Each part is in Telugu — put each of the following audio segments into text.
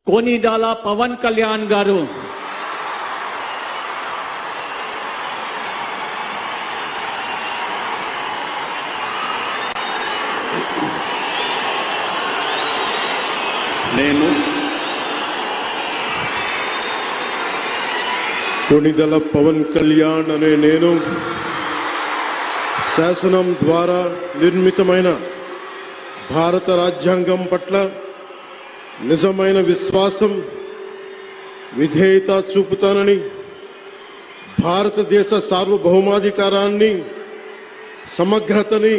कोनिदाला पवन कल्याण गारू నేను కొనిదల పవన్ కళ్యాణ్ అనే నేను శాసనం ద్వారా నిర్మితమైన భారత రాజ్యాంగం పట్ల నిజమైన విశ్వాసం విధేయత చూపుతానని భారతదేశ సార్వభౌమాధికారాన్ని సమగ్రతని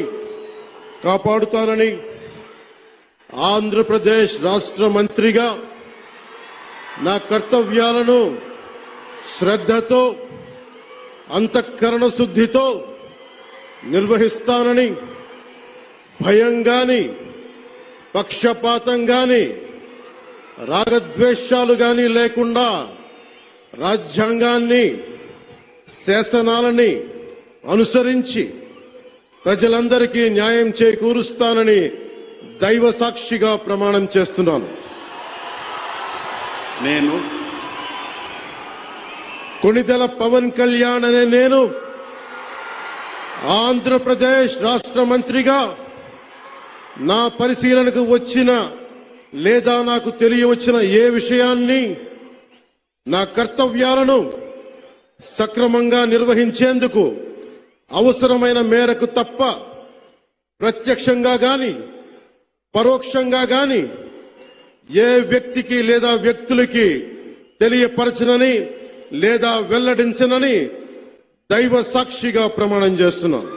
కాపాడుతానని ఆంధ్రప్రదేశ్ రాష్ట్ర మంత్రిగా నా కర్తవ్యాలను శ్రద్ధతో అంతఃకరణ శుద్ధితో నిర్వహిస్తానని భయం గాని పక్షపాతం గాని రాగద్వేషాలు గాని లేకుండా రాజ్యాంగాన్ని శాసనాలని అనుసరించి ప్రజలందరికీ న్యాయం చేకూరుస్తానని దైవ సాక్షిగా ప్రమాణం చేస్తున్నాను. నేను కొనిదెల పవన్ కళ్యాణ్ అనే నేను ఆంధ్రప్రదేశ్ రాష్ట్ర మంత్రిగా నా పరిశీలనకు వచ్చిన లేదా నాకు తెలియవచ్చిన ఏ విషయాన్ని నా కర్తవ్యాలను సక్రమంగా నిర్వహించేందుకు అవసరమైన మేరకు తప్ప ప్రత్యక్షంగా గాని పరోక్షంగా గాని ఏ వ్యక్తికి లేదా వ్యక్తులకి తెలియపరచనని లేదా వెల్లడించనని దైవ సాక్షిగా ప్రమాణం చేస్తున్నాను.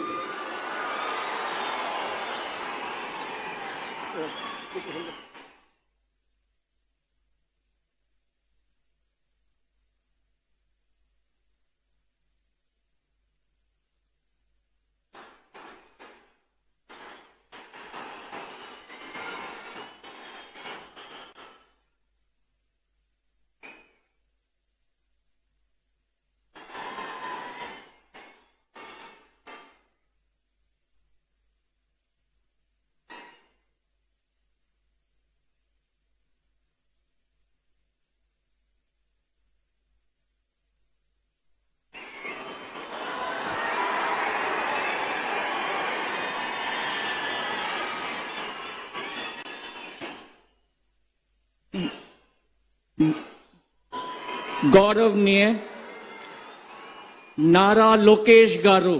गौरवनीय नारा लोकेश गारू।